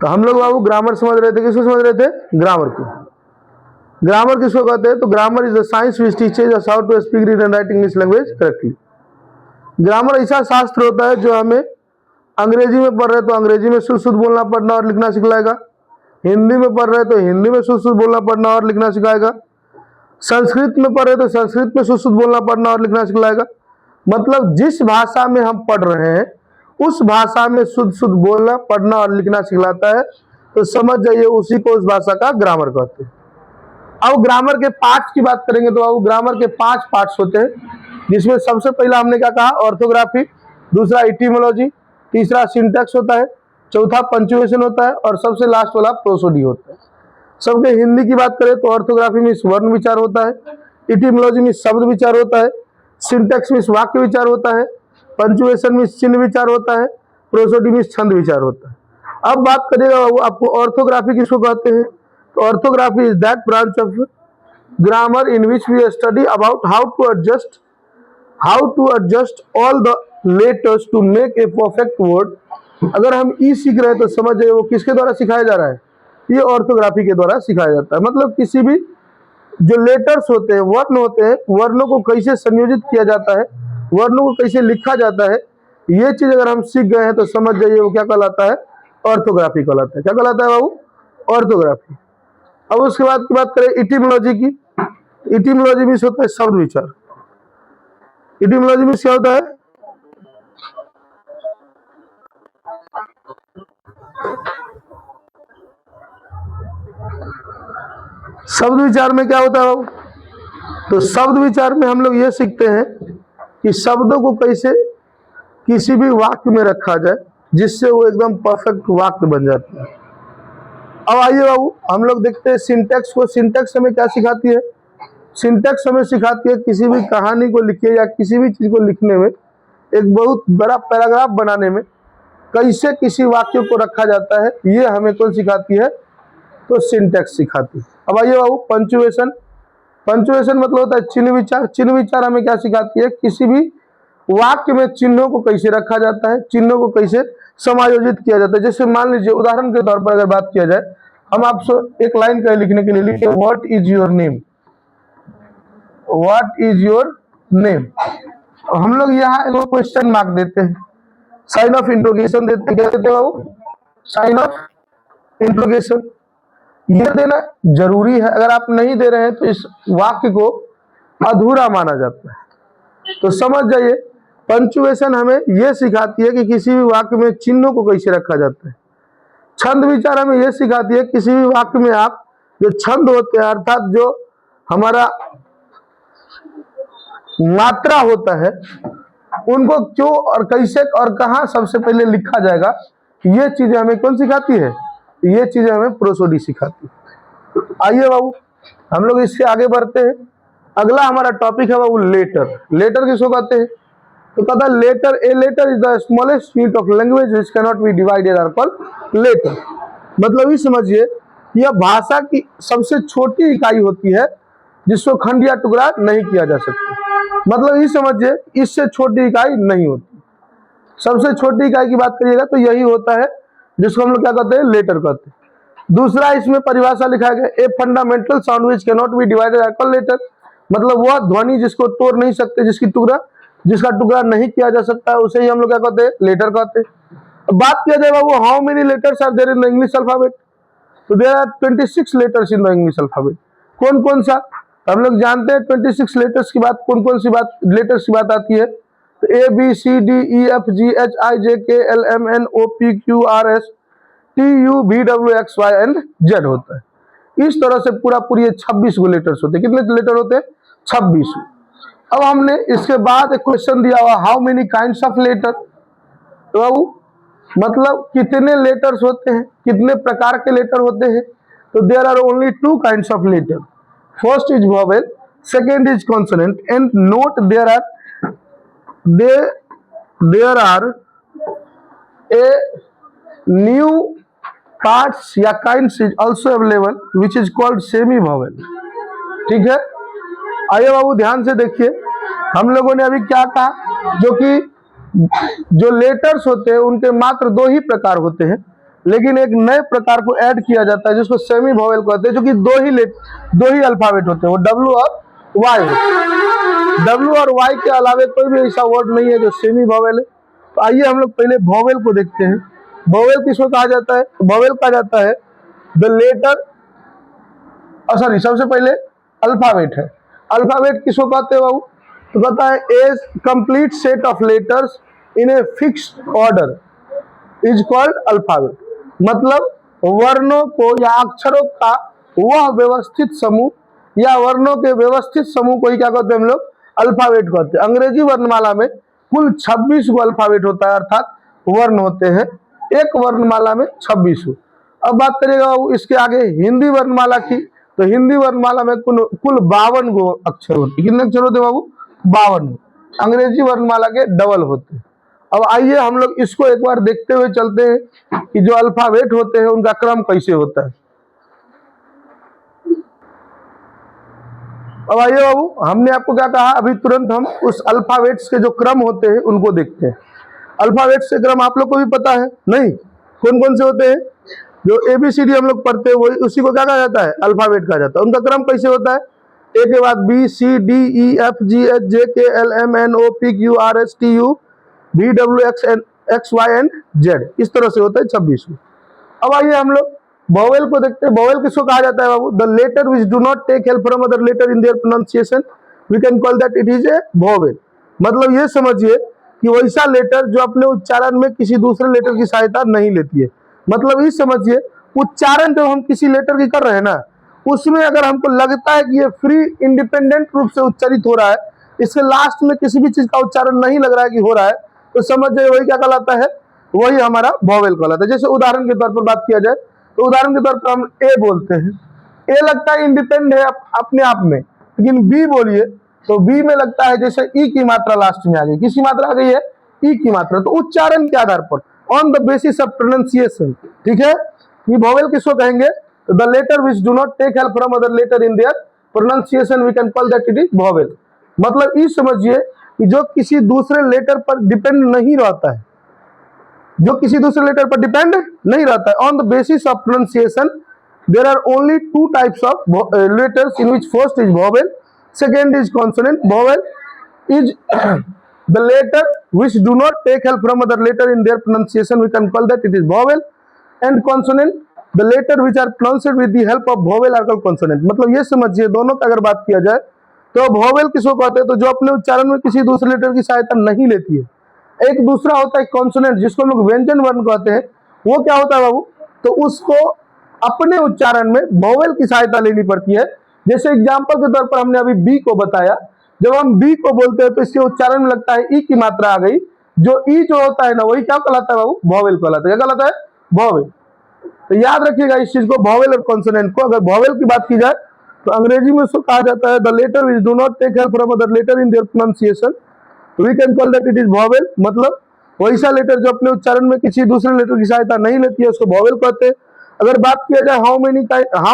तो हम लोग बाबू ग्रामर समझ रहे थे, किसको समझ रहे थे? ग्रामर को। ग्रामर किसको कहते हैं? तो grammar is the science which teaches us how to speak, read and write English language correctly. Grammar ऐसा शास्त्र होता है जो हमें अंग्रेजी में पढ़ रहे तो अंग्रेजी में शुद्ध शुद्ध बोलना पढ़ना और लिखना सिखाएगा, हिंदी में पढ़ रहे तो हिंदी में शुद्ध शुद्ध बोलना पढ़ना और लिखना सिखाएगा, संस्कृत में पढ़ रहे तो संस्कृत में शुद्ध शुद्ध बोलना पढ़ना और लिखना सिखाएगा। मतलब जिस भाषा में हम पढ़ रहे हैं उस भाषा में शुद्ध शुद्ध बोलना पढ़ना और लिखना सिखलाता है। तो समझ जाइए उसी को उस भाषा का ग्रामर कहते हैं। अब ग्रामर के पार्ट्स की बात करेंगे तो अब ग्रामर के 5 पार्ट्स होते हैं, जिसमें सबसे पहला हमने क्या कहा? ऑर्थोग्राफी, दूसरा इटिमोलॉजी, तीसरा सिंटैक्स होता है, चौथा पंक्चुएशन होता है और सबसे लास्ट वाला प्रोसोडी होता है। सबके हिंदी की बात करें तो ऑर्थोग्राफी में वर्ण विचार होता है, इटिमोलॉजी में शब्द विचार होता है, सिंटैक्स में वाक्य विचार होता है, पंक्चुएशन में चिन्ह विचार होता है, प्रोसोडी में छंद विचार होता है। अब बात करिएगा आपको ऑर्थोग्राफी किसको कहते हैं? तो orthography is that branch of grammar in which we study about how to adjust all the letters to make a perfect word. अगर हम ई सीख रहे हैं तो समझ जाइए वो किसके द्वारा सिखाया जा रहा है? ये ऑर्थोग्राफी के द्वारा सिखाया जाता है। मतलब किसी भी जो लेटर्स होते हैं, वर्ण होते हैं, वर्णों को कैसे संयोजित किया जाता है, वर्णों को कैसे लिखा जाता है, ये चीज अगर हम सीख गए हैं तो समझ जाइए वो क्या कहलाता है? ऑर्थोग्राफी कहलाता है। क्या कहलाता है बाबू? ऑर्थोग्राफी। अब उसके बाद की बात करें इटिमोलॉजी की। इटिमोलॉजी में होता है शब्द विचार। इटिमोलॉजी में क्या होता है? शब्द विचार में क्या होता है बाबू? तो शब्द विचार में हम लोग ये सीखते हैं कि शब्दों को कैसे किसी भी वाक्य में रखा जाए जिससे वो एकदम परफेक्ट वाक्य बन जाता है। अब आइए बाबू हम लोग देखते हैं सिंटैक्स को। सिंटैक्स हमें क्या सिखाती है? सिंटैक्स हमें सिखाती है किसी भी कहानी को लिखिए या किसी भी चीज को लिखने में, एक बहुत बड़ा पैराग्राफ बनाने में कैसे किसी वाक्य को रखा जाता है, ये हमें कौन सिखाती है? तो सिंटैक्स सिखाती है। अब आइए बाबू पंक्चुएशन। पंक्चुएशन मतलब होता है चिन्ह विचार। चिन्ह विचार हमें क्या सिखाती है? किसी भी वाक्य में चिन्हों को कैसे रखा जाता है, चिन्हों को कैसे समायोजित किया जाता है। जैसे मान लीजिए उदाहरण के तौर पर अगर बात किया जाए, हम आपसे एक लाइन कहे लिखने के लिए लिखे what is your name. What is your name. हम लोग यहाँ एक क्वेश्चन मार्क देते हैं, साइन ऑफ इंट्रोगेशन देते हैं। क्या देते हैं बाबू? Sign of interrogation. ये देना जरूरी है। अगर आप नहीं दे रहे हैं तो इस वाक्य को अधूरा माना जाता है। तो समझ जाइए पंक्चुएशन हमें यह सिखाती है कि किसी भी वाक्य में चिन्हों को कैसे रखा जाता है। छंद विचार हमें यह सिखाती है किसी भी वाक्य में आप जो छंद होते हैं अर्थात जो हमारा मात्रा होता है उनको क्यों और कैसे और कहां सबसे पहले लिखा जाएगा, ये चीजें हमें कौन सिखाती है? ये चीजें हमें प्रोसोडी सिखाती है। आइए बाबू हम लोग इससे आगे बढ़ते हैं। अगला हमारा टॉपिक है बाबू लेटर। लेटर किसको कहते हैं? तो पता है letter, a letter is the smallest unit of language which can not be divided are called letter. मतलब ये समझिए यह भाषा की सबसे छोटी इकाई होती है जिसको खंड या टुकड़ा नहीं किया जा सकता। मतलब ये समझिए इससे छोटी इकाई नहीं होती। सबसे छोटी इकाई की बात करिएगा तो यही होता है जिसको हम लोग क्या कहते हैं? लेटर कहते हैं। दूसरा इसमें परिभाषा लिखा गया a fundamental sound which can not be divided are called letter. मतलब वह ध्वनि जिसको तोड़ नहीं सकते, जिसका टुकड़ा नहीं किया जा सकता है, उसे ही हम लोग क्या कहते हैं? लेटर कहते हैं। बात किया जाए बाबू how many letters are there in the English alphabet. तो there are 26 letters in the English alphabet. कौन कौन सा? हम लोग जानते हैं 26 लेटर्स की बात। कौन कौन सी बात लेटर्स की बात आती है? तो A B C D E F G H I J K L M N O P Q R S T U V W X Y and Z होता है। इस तरह से पूरी 26 गो लेटर्स होते हैं। कितने लेटर होते हैं? 26। अब हमने इसके बाद एक क्वेश्चन दिया हुआ how many kinds of letter. तो बाबू मतलब कितने लेटर्स होते हैं, कितने प्रकार के लेटर होते हैं? तो there are only 2 kinds of letter. First is vowel, second is consonant. And not there are a new parts या kinds is also available which is called semi vowel. ठीक है, आइए बाबू ध्यान से देखिए। हम लोगों ने अभी क्या कहा, जो कि जो लेटर्स होते हैं उनके मात्र 2 ही प्रकार होते हैं। लेकिन एक नए प्रकार को ऐड किया जाता है जिसको सेमी वोवेल कहते हैं, जो कि दो ही अल्फाबेट होते हैं, वो डब्ल्यू और वाई होते हैं। डब्ल्यू और वाई के अलावा कोई भी ऐसा वर्ड नहीं है जो सेमी वोवेल है। तो आइए हम लोग पहले वोवेल को देखते हैं। वोवेल किसको कहा जाता है? वोवेल कहा जाता है द लेटर, सॉरी, सबसे पहले अल्फाबेट है। अल्फाबेट किसको कहते हैं बाबू? तो कहता है a complete set of letters in a fixed order is called alphabet. मतलब वर्णों को या अक्षरों का वह व्यवस्थित समूह या वर्णों के व्यवस्थित समूह को ही क्या कहते हैं हम लोग? अल्फाबेट कहते हैं। अंग्रेजी वर्णमाला में कुल 26 गो अल्फाबेट होता है, अर्थात वर्ण होते हैं। एक वर्णमाला में 26। अब बात करिएगा बाबू इसके आगे हिंदी वर्णमाला की, तो हिंदी वर्णमाला में कुल 52 गो अक्षर होते हैं। कितने अक्षर होते हैं बाबू? 52। अंग्रेजी वर्णमाला के डबल होते हैं। अब आइए हम लोग इसको एक बार देखते हुए चलते हैं कि जो अल्फाबेट होते हैं उनका क्रम कैसे होता है। अब आइए बाबू, हमने आपको क्या कहा, अभी तुरंत हम उस अल्फाबेट्स के जो क्रम होते हैं उनको देखते हैं। अल्फाबेट्स के क्रम आप लोग को भी पता है नहीं? कौन कौन से होते हैं? जो ABCD हम लोग पढ़ते हैं वही, उसी को क्या कहा जाता है? अल्फाबेट कहा जाता है। उनका क्रम कैसे होता है? ए के बाद BCDEFGHJKLMNOPQRSTU VWXYZ, इस तरह से होता है 26। अब आइए हम लोग वोवेल को देखते हैं। वोवेल किसको कहा जाता है बाबू? The letter which do not take help from other letter in their pronunciation we can call that it is a vowel. मतलब ये समझिए कि वैसा लेटर जो अपने उच्चारण में किसी दूसरे लेटर की सहायता नहीं लेती है। मतलब ये समझिए उच्चारण जब हम किसी लेटर की कर रहे हैं ना, उसमें अगर हमको लगता है कि ये फ्री इंडिपेंडेंट रूप से उच्चारित हो रहा है, इसके लास्ट में किसी भी चीज का उच्चारण नहीं लग रहा है कि हो रहा है, तो समझ जाइए वही क्या कहलाता है? वही हमारा वोवेल कहलाता है। जैसे उदाहरण के तौर पर बात किया जाए तो उदाहरण के तौर पर हम ए बोलते हैं, ए लगता है इंडिपेंडेंट है अपने आप में, लेकिन बी बोलिए तो बी में लगता है जैसे ई की मात्रा लास्ट में आ गई। किसकी मात्रा आ गई है? ई की मात्रा। तो उच्चारण के आधार पर, on the basis of pronunciation, ठीक है, ये वोवेल किसको कहेंगे? तो the letter which do not take help from other letter in their pronunciation we can call that it is vowel. मतलब ये समझिए कि जो किसी दूसरे लेटर पर डिपेंड नहीं रहता है, जो किसी दूसरे लेटर पर डिपेंड नहीं रहता है, on the basis of pronunciation there are only two types of letters in which first is vowel, second is consonant. Vowel is the letter which do not take help from other letter in their pronunciation, we can call that it is vowel. And consonant, the letter which are pronounced with the help of vowel are called consonant. मतलब ये समझिए दोनों का अगर बात किया जाए तो vowel किसको कहते हैं? तो जो अपने उच्चारण में किसी दूसरे लेटर की सहायता नहीं लेती है। एक दूसरा होता है consonant, जिसको हम लोग व्यंजन वर्ण कहते हैं। वो क्या होता है बाबू? तो उसको अपने उच्चारण में vowel की सहायता लेनी पड़ती है। जैसे एग्जाम्पल के तौर पर हमने अभी बी को बताया, जब हम बी को बोलते हैं तो इसके उच्चारण में लगता है ई की मात्रा आ गई। जो ई जो होता है ना, वही क्या कहलाता है बाबू? वोवेल कहलाता है। क्या कहलाता है? वोवेल। तो याद रखिएगा इस चीज को, वोवेल और कॉन्सोनेंट को। अगर वोवेल की बात की जाए तो अंग्रेजी में उसको कहा जाता है the letter which do not take help from other letter in their pronunciation we can call that it is vowel. मतलब वैसा लेटर जो अपने उच्चारण में किसी दूसरे लेटर की सहायता नहीं लेती है उसको वोवेल कहते हैं। अगर बात किया जाए how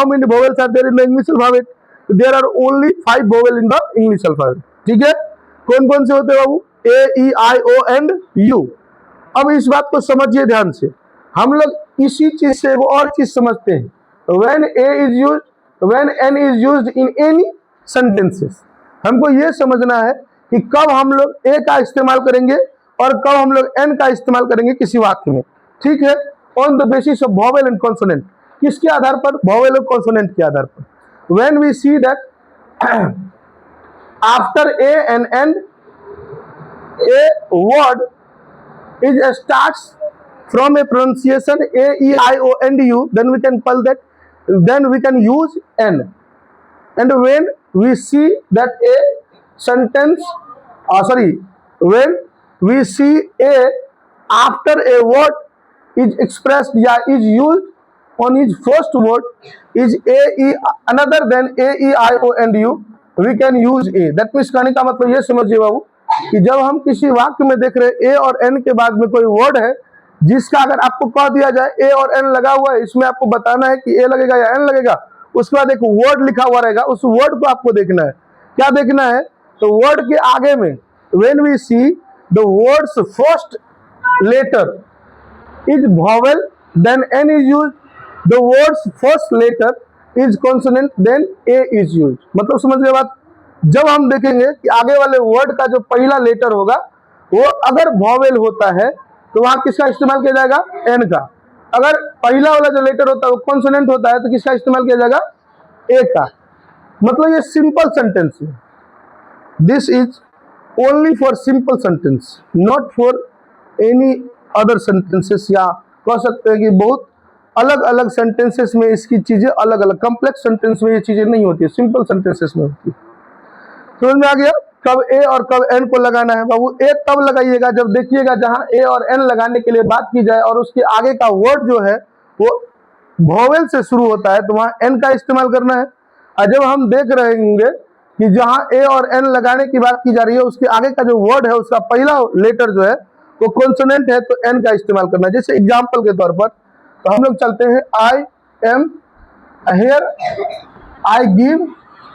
many vowels are there in the English alphabet, there are only 5 vowel in the English alphabet. ठीक है, कौन कौन से होते हैं बाबू? ए, ई, आई, ओ एंड यू। अब इस बात को समझिए ध्यान से, हम लोग इसी चीज से वो और चीज समझते हैं। When an is used in any sentences, हमको ये समझना है कि कब हम लोग ए का इस्तेमाल करेंगे और कब हम लोग एन का इस्तेमाल करेंगे किसी वाक्य में। ठीक है, on the basis of vowel and consonant. किसके आधार पर? वोवेल और कॉन्सोनेंट के आधार पर। When we see that after a and n a word is starts from a pronunciation a, e, I, o and u, then we can call that, then we can use n. And when we see that a sentence, when we see a after a word is expressed या is used on his first word is a, e, another than a, e, I, o and u, we can use a. That means कहने का मतलब ये समझिए बाबू कि जब हम किसी वाक्य में देख रहे हैं ए और एन के बाद में कोई वर्ड है जिसका अगर आपको कह दिया जाए ए और एन लगा हुआ है, इसमें आपको बताना है कि ए लगेगा या एन लगेगा। उसके बाद एक वर्ड लिखा हुआ रहेगा, उस वर्ड को आपको देखना है। क्या देखना है? तो वर्ड के आगे में when we see the words first letter is vowel, then N is used. The word's first letter is consonant, then A is used. मतलब समझ गए बात। जब हम देखेंगे कि आगे वाले वर्ड का जो पहला लेटर होगा वो अगर वॉवेल होता है तो वहां किसका इस्तेमाल किया जाएगा? N का। अगर पहला वाला जो लेटर होता है वो कॉन्सोनेंट होता है तो किसका इस्तेमाल किया जाएगा? A का। मतलब ये सिंपल सेंटेंस है। This is only for simple sentence, not for any other sentences, या कह सकते हैं कि बहुत अलग अलग सेंटेंसेस में इसकी चीजें अलग अलग, कॉम्प्लेक्स सेंटेंस में ये चीजें नहीं होती है, सिंपल सेंटेंसेस में होती है। समझ में आ गया? कब ए और कब एन को लगाना है बाबू? ए तब लगाइएगा जब देखिएगा जहां ए और एन लगाने के लिए बात की जाए और उसके आगे का वर्ड जो है वो वॉवेल से शुरू होता है तो वहां एन का इस्तेमाल करना है। और जब हम देख रहे होंगे कि जहां ए और एन लगाने की बात की जा रही है उसके आगे का जो वर्ड है उसका पहला लेटर जो है वो कॉन्सोनेंट है तो एन का इस्तेमाल करना है। जैसे एग्जाम्पल के तौर पर तो हम लोग चलते हैं, I am here, I give,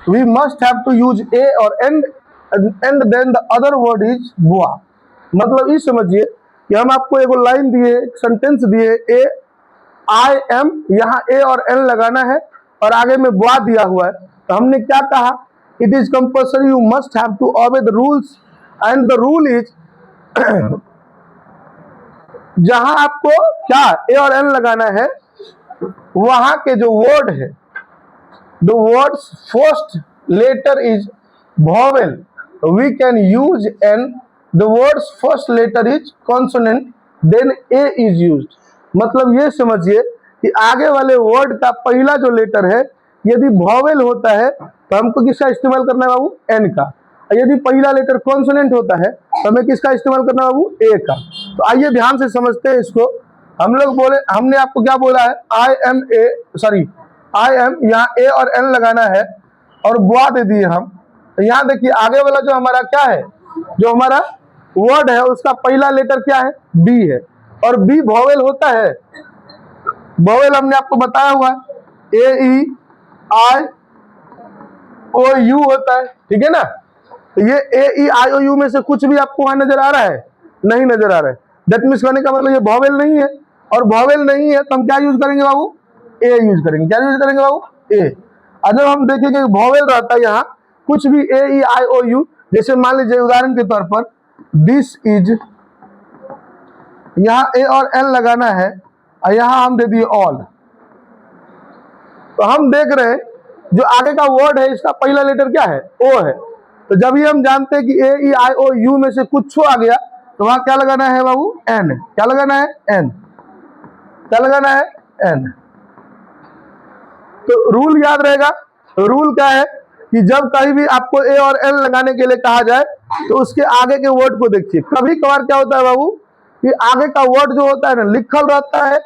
we must have to use a or and then the other word is बुआ। मतलब ये समझिए कि हम आपको एक लाइन दिए, एक सेंटेंस दिए, ए आई एम, यहाँ ए और एन लगाना है और आगे में बुआ दिया हुआ है तो हमने क्या कहा? It is compulsory, you must have to obey the rules and the rule is जहां आपको क्या ए और एन लगाना है वहां के जो वर्ड है, the words first letter is vowel, we can use an, the words first letter is consonant, then a is used. मतलब ये समझिए कि आगे वाले वर्ड का पहला जो लेटर है यदि वॉवेल होता है तो हमको किसका इस्तेमाल करना है बाबू? एन का। यदि पहला लेटर कॉन्सोनेंट होता है तो हमें किसका इस्तेमाल करना है बाबू? ए का। तो आइए ध्यान से समझते हैं इसको। हम लोग बोले, हमने आपको क्या बोला है? I am a, sorry I am, यहाँ ए और एन लगाना है और बुआ दे दिए हम। तो यहाँ देखिए आगे वाला जो हमारा क्या है, जो हमारा वर्ड है उसका पहला लेटर क्या है? बी है। और बी वॉवेल होता है, वॉवेल हमने आपको बताया हुआ है, ए ई आई ओ यू होता है, ठीक है ना। तो ये ए ई आई ओ यू में से कुछ भी आपको वहां नजर आ रहा है? नहीं नजर आ रहा है। दैट मीन्स कहने का मतलब ये वॉवेल नहीं है, और वॉवेल नहीं है तो हम क्या यूज करेंगे बाबू? ए यूज करेंगे। क्या यूज करेंगे बाबू? ए। और जब हम देखेंगे वॉवेल रहता है यहाँ कुछ भी ए ई आई ओ यू, जैसे मान लीजिए उदाहरण के तौर पर दिस इज, यहाँ ए और एन लगाना है और यहाँ हम दे दिए ऑल। तो हम देख रहे हैं जो आगे का वर्ड है इसका पहला लेटर क्या है? ओ है। तो जब ही हम जानते हैं कि ए ई आई ओ यू में से कुछ आ गया तो वहां क्या लगाना है बाबू? एन। क्या लगाना है? एन। क्या लगाना है? एन। तो रूल याद रहेगा। रूल क्या है कि जब कहीं भी आपको ए और एन लगाने के लिए कहा जाए तो उसके आगे के वर्ड को देखिए। कभी कभार क्या होता है बाबू कि आगे का वर्ड जो होता है ना लिखल रहता है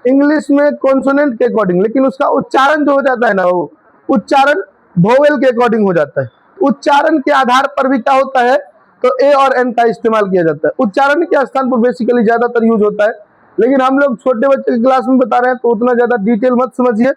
इंग्लिश में कॉन्सोनेंट के अकॉर्डिंग, लेकिन उसका उच्चारण जो हो जाता है ना वो उच्चारण वोवेल के अकॉर्डिंग हो जाता है। उच्चारण के आधार पर भी क्या होता है तो ए और एन का इस्तेमाल किया जाता है। उच्चारण के स्थान पर बेसिकली ज्यादातर यूज होता है, लेकिन हम लोग छोटे बच्चे की क्लास में बता रहे हैं तो उतना ज्यादा डिटेल मत समझिए।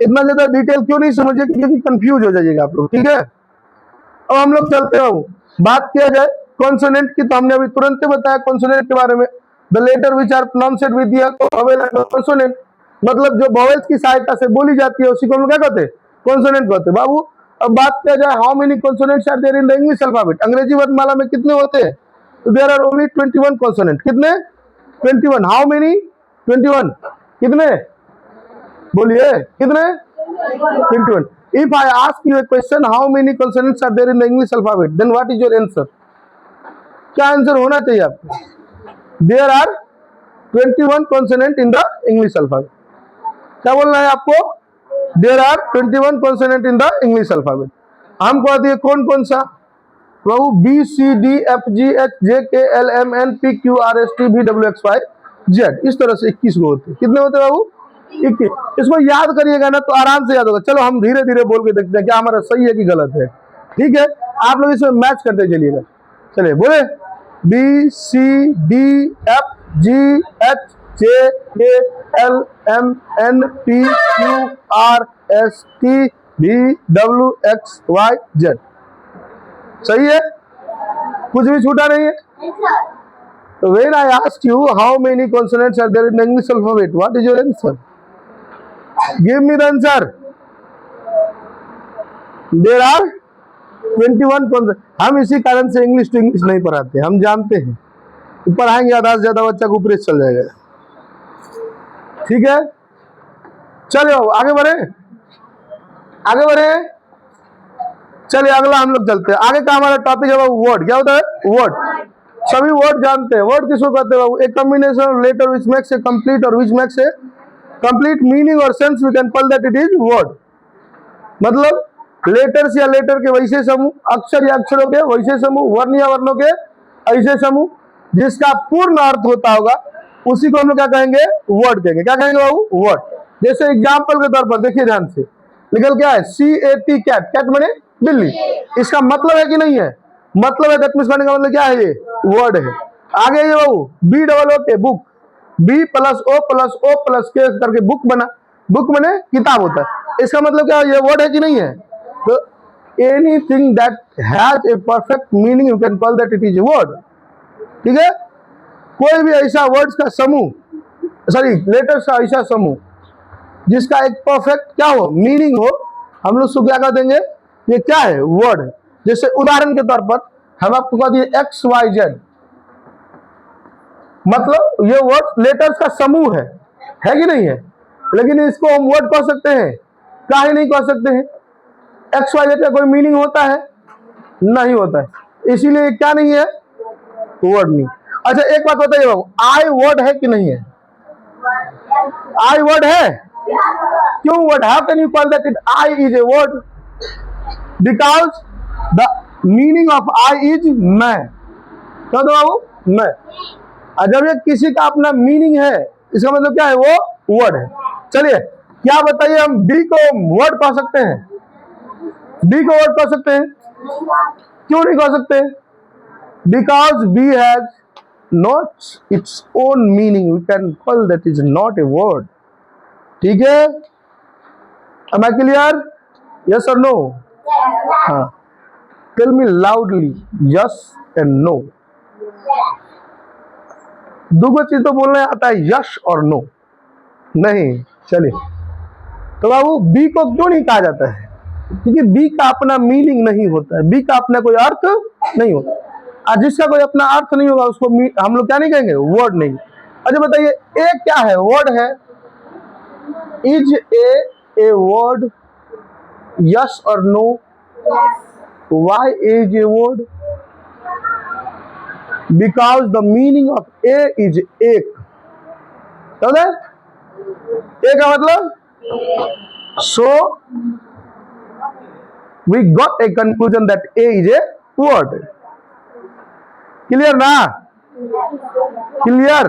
इतना ज्यादा डिटेल क्यों नहीं समझिए क्योंकि कंफ्यूज हो जाइएगा आप लोग, ठीक है। अब हम लोग चलते हो, बात किया जाए कॉन्सोनेंट की तो हमने अभी तुरंत बताया कॉन्सोनेंट के बारे में। The letter which are pronounced with vowel and consonant, मतलब जो वोवेल्स की सहायता से बोली जाती है उसी को हम क्या कहते हैं? कॉन्सोनेंट कहते हैं बाबू। अब बात किया जाए how many consonants are there in the English alphabet, अंग्रेजी वर्णमाला में कितने होते हैं? तो देयर आर ओनली 21 कॉन्सोनेंट। कितने? 21। How many? 21। कितने? बोलिए कितने? 21। If I ask you a question, how many consonants are there in the English alphabet? Then what is your answer? क्या आंसर होना चाहिए आपको? There are 21 consonant in the English alphabet. क्या बोलना है आपको? There are 21 consonant in the English alphabet. हम कह दिए कौन कौन सा बाबू? B C D F G H J K L M N P Q R S T V W X Y Z, इस तरह से 21 गो होते हैं। कितने होते हैं बाबू? 21। इसको याद करिएगा ना तो आराम से याद होगा। चलो हम धीरे धीरे बोल के देखते हैं क्या हमारा सही है कि गलत है, ठीक है। आप लोग इसमें मैच करते चलिएगा। चलिए बोले B C D F G H J K L M N P Q R S T V W X Y Z। सही है? कुछ भी छूटा नहीं है? When I asked you how many consonants are there in the English alphabet, what is your answer? Give me the answer. There are 21 consonants. हम इसी कारण से इंग्लिश टू इंग्लिश नहीं पढ़ाते, हम जानते हैं पढ़ाएंगे आधा से ज्यादा बच्चा को ऊपर चल जाएगा। ठीक है, चलो आगे बढ़े, आगे बढ़े। चलिए अगला हम लोग चलते हैं। आगे का हमारा टॉपिक है बाबू वर्ड। क्या होता है? वर्ड। सभी वर्ड जानते हैं। वर्ड किसको कहते हैं बाबू? A combination of letter which makes a complete or which makes a complete meaning or sense, we can call that it is word. मतलब लेटर्स या लेटर के वैसे समूह, अक्षर या अक्षरों के वैसे समूह, वर्ण या वर्णों के ऐसे समूह जिसका पूर्ण अर्थ होता होगा, उसी को हम लोग क्या कहेंगे? वर्ड कहेंगे। क्या कहेंगे बाबू? वर्ड। जैसे एग्जाम्पल के तौर पर देखिए ध्यान से, निकल क्या है? CAT, cat. कैट माने बिल्ली। इसका मतलब है कि नहीं है? मतलब है। दैट मींस का मतलब क्या है? ये वर्ड है। आगे ये बाबू BOOK, बुक। B+O+O+K करके बुक बना। बुक माने किताब होता है। इसका मतलब क्या है? ये वर्ड है कि नहीं है? तो anything that has a perfect meaning you can call that it is a word. ठीक है, कोई भी ऐसा वर्ड्स का समूह, सॉरी लेटर्स का ऐसा समूह जिसका एक परफेक्ट क्या हो? मीनिंग हो, हम लोग उसको क्या कह देंगे? ये क्या है? वर्ड है। जैसे उदाहरण के तौर पर हम आपको कह दिए XYZ, मतलब ये वर्ड लेटर्स का समूह है कि नहीं है? लेकिन इसको हम वर्ड कह सकते हैं? काहे नहीं कह सकते हैं? XYZ का कोई मीनिंग होता है? नहीं होता है, इसीलिए क्या नहीं है? वर्ड नहीं। अच्छा एक बात बताइए बाबू, आई वर्ड है कि नहीं है? आई वर्ड है। क्यों word? How can you call that it I is a word? Because the meaning of I is मैं। क्या तो बाबू? मैं। और जब ये किसी का अपना मीनिंग है, इसका मतलब क्या है? वो वर्ड है। चलिए क्या बताइए, हम डी को वर्ड कह सकते हैं? डी को वर्ड कह सकते हैं? क्यों नहीं कह सकते? Because B has not its own meaning, we can call that is not a word. ठीक है, am I clear? Yes or no? हाँ, tell me loudly yes and no. दो चीज तो बोलने आता है, यस और नो नहीं। चलिए तो बाबू बी को क्यों नहीं कहा जाता है? क्योंकि बी का अपना मीनिंग नहीं होता है, बी का अपना कोई अर्थ नहीं होता। और जिसका कोई अपना अर्थ नहीं होगा उसको हम लोग क्या नहीं कहेंगे? वर्ड नहीं। अच्छा बताइए ए क्या है? वर्ड है। Is a word? यस और no? Why is a word? Because the meaning of a is एक। समझे? ए का मतलब so we got a conclusion that a is a word. Clear ना? क्लियर?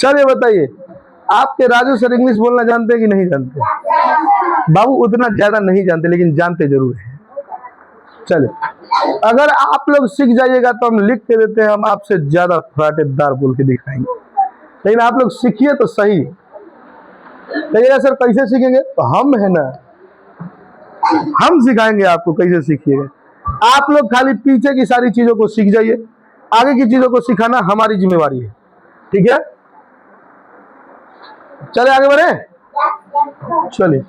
चलिए बताइए, आपके राजू सर इंग्लिश बोलना जानते हैं कि नहीं जानते? बाबू उतना ज्यादा नहीं जानते, लेकिन जानते जरूर हैं। चलिए अगर आप लोग सीख जाइएगा तो हम लिख के देते हैं, हम आपसे ज्यादा फराटेदार बोल के दिखाएंगे। लेकिन आप लोग सीखिए तो सही। कहिएगा सर कैसे सीखेंगे? तो हम है ना, हम सिखाएंगे आपको कैसे सीखिएगा। आप लोग खाली पीछे की सारी चीजों को सीख जाइए, आगे की चीजों को सिखाना हमारी जिम्मेवारी है। ठीक है, चले आगे बढ़े। चलिए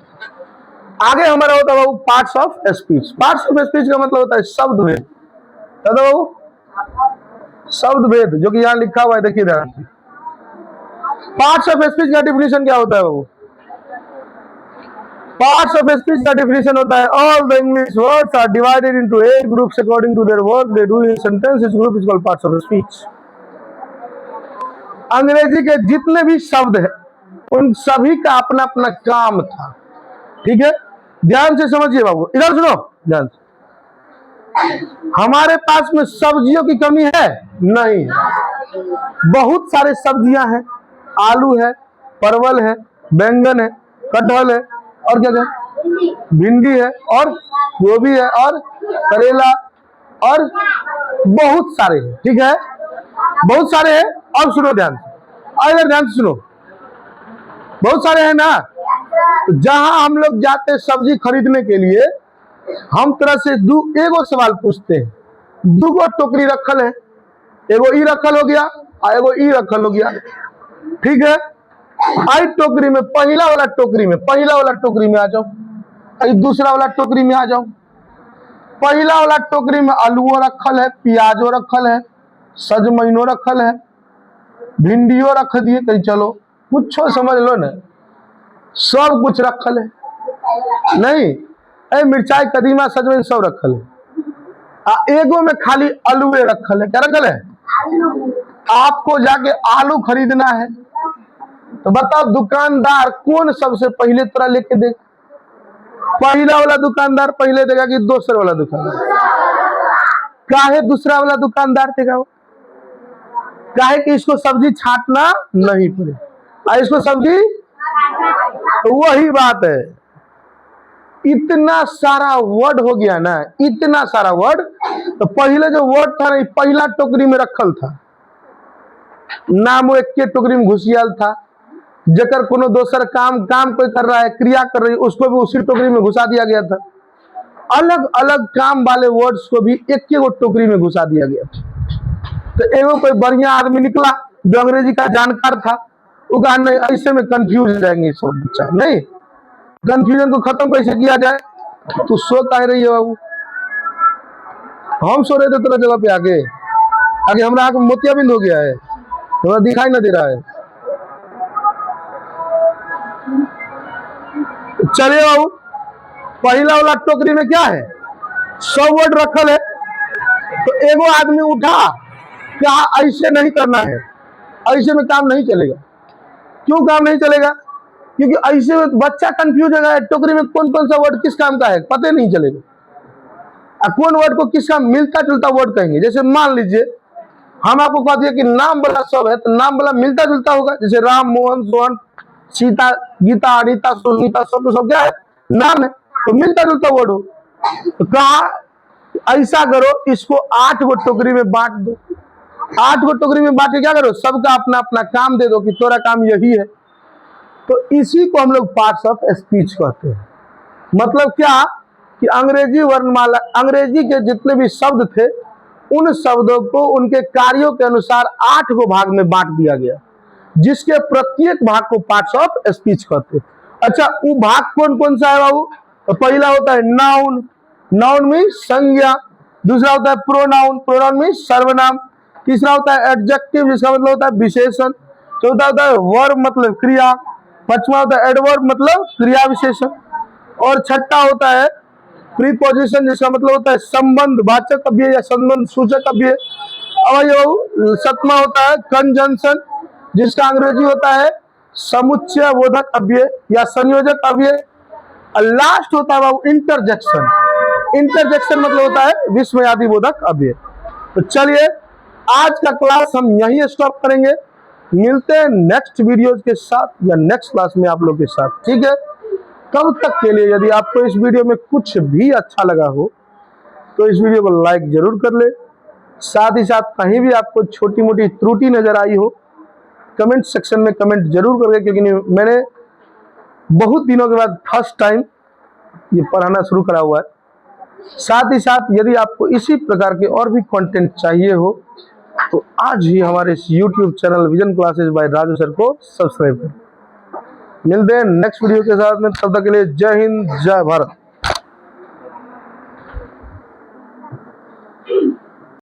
आगे हमारा होता है बाबू parts of speech. Parts of speech का मतलब होता है शब्द भेद। बाबू शब्द भेद जो कि यहाँ लिखा हुआ है, देखिए ध्यान से। पार्ट्स ऑफ स्पीच का डिफिनेशन क्या होता है बाबू? Parts of speech का definition होता है all the English words are divided into 8 groups according to their work they do in sentence. This group is called parts of speech. अंग्रेजी के जितने भी शब्द हैं उन सभी का अपना अपना काम था। ठीक है, ध्यान से समझिए बाबू, इधर सुनो ध्यान से। हमारे पास में सब्जियों की कमी है नहीं, बहुत सारे सब्जियां हैं। आलू है, परवल है, बैंगन है, कटहल है, और क्या क्या? भिंडी है, और गोभी है, और करेला, और बहुत सारे हैं। ठीक है, बहुत सारे हैं। अब सुनो ध्यान से, और इधर ध्यान से सुनो, बहुत सारे हैं ना। जहां हम लोग जाते सब्जी खरीदने के लिए, हम तरह से एगो सवाल पूछते हैं, दूगो टोकरी रखल है, एगो ई रखल हो गया और एगो ई रखल हो गया, ठीक है। आई टोकरी में पहला वाला टोकरी में आ जाओ, आई दूसरा वाला टोकरी में आ जाओ। पहला वाला टोकरी में आलूओ रखल है, प्याजो रखल है, सजमैनो रखल है, भिंडियो रख दिए, कहीं चलो कुछ समझ लो ना, सब कुछ रखल है। नहीं, ए मिर्चाई कदीमा सजमैन सब रखल है, एगो में खाली आलूए रखल है। क्या रखल है? आपको जाके आलू खरीदना है तो बताओ दुकानदार कौन सबसे पहले तोरा लेके दे? पहला वाला दुकानदार पहले देगा कि दूसरा वाला दुकानदार? काहे दूसरा वाला दुकानदार देगा? काहे कि इसको सब्जी छांटना नहीं पड़े, और इसको सब्जी, तो वही बात है। इतना सारा वर्ड हो गया ना, इतना सारा वर्ड। तो पहले जो वर्ड था ना, पहला टोकरी में रखल था, नाम एक के टोकरी में घुसियाल था। जकर कोनो दोसर काम कोई कर रहा है, क्रिया कर रही है, उसको भी उसी टोकरी में घुसा दिया गया था। अलग अलग काम वाले वर्ड्स को भी एक के टोकरी में घुसा दिया गया था। तो एगो कोई बढ़िया आदमी निकला जो अंग्रेजी का जानकार था, वो कहा नहीं ऐसे में कंफ्यूज हो जाएंगे सब बच्चा, नहीं कंफ्यूजन को खत्म कैसे किया जाए? तू सो कह रही है बाबू? हम सो रहे थे तेरा जगह पे आगे हमारा आंख मोतियाबिंद हो गया है, थोड़ा दिखाई ना दे रहा है। चलिए बाबू, पहला वाला टोकरी में क्या है? 100 वर्ड रखल है। तो एगो आदमी उठा, क्या ऐसे नहीं करना है, ऐसे में काम नहीं चलेगा। क्यों काम नहीं चलेगा? क्योंकि ऐसे में बच्चा कंफ्यूज हो गया, टोकरी में कौन कौन सा वर्ड किस काम का है पता नहीं चलेगा, और कौन वर्ड को किस काम मिलता जुलता वर्ड कहेंगे। जैसे मान लीजिए हम आपको कह दिए कि नाम वाला सब है, तो नाम वाला मिलता जुलता होगा, जैसे राम, मोहन, सोहन, सीता, गीता, अनीता, सुनीता, सब क्या है? नाम है, तो मिलता जुलता वर्ड हो। तो कहा ऐसा करो, इसको 8 गो टोकरी में बांट दो। 8 गो टोकरी में बांट के क्या करो? सबका अपना अपना काम दे दो कि तोरा काम यही है। तो इसी को हम लोग पार्ट्स ऑफ स्पीच कहते हैं। मतलब क्या कि अंग्रेजी वर्णमाला, अंग्रेजी के जितने भी शब्द थे, उन शब्दों को उनके कार्यों के अनुसार 8 गो भाग में बांट दिया गया, जिसके प्रत्येक भाग को पार्ट्स ऑफ स्पीच कहते हैं। अच्छा, वो भाग कौन कौन सा है बाबू? तो पहला होता है नाउन, नाउन में संज्ञा। दूसरा होता है प्रोनाउन, प्रोनाउन में सर्वनाम। तीसरा होता है एडजेक्टिव, जिसका मतलब होता है विशेषण। चौथा होता है वर्ब, मतलब क्रिया। पांचवा होता है एडवर्ब, मतलब क्रिया विशेषण। और छठा होता है प्रीपोजिशन, जिसका मतलब होता है संबंध वाचक अव्यय या संबंध सूचक अव्यय। और सातवां होता है कंजंक्शन, जिसका अंग्रेजी होता है समुच्चय बोधक अव्यय या संयोजक अव्यय। और लास्ट होता है बाबू इंटरजेक्शन। इंटरजेक्शन मतलब होता है विस्मयादि बोधक अव्यय। तो चलिए, आज का क्लास हम यहीं स्टॉप करेंगे। मिलते हैं नेक्स्ट वीडियोज के साथ या नेक्स्ट क्लास में आप लोग के साथ, ठीक है। तब तक के लिए यदि आपको इस वीडियो में कुछ भी अच्छा लगा हो तो इस वीडियो को लाइक जरूर कर ले। साथ ही साथ कहीं भी आपको छोटी मोटी त्रुटि नजर आई हो, कमेंट सेक्शन में कमेंट जरूर करें, क्योंकि मैंने बहुत दिनों के बाद फर्स्ट टाइम ये पढ़ाना शुरू करा हुआ है। साथ ही साथ यदि आपको इसी प्रकार के और भी कंटेंट चाहिए हो तो आज ही हमारे इस YouTube channel vision classes bye Raju sir को सब्सक्राइब करें। मिलते हैं नेक्स्ट वीडियो के साथ में, तब तक के लिए जय हिंद, जय भारत।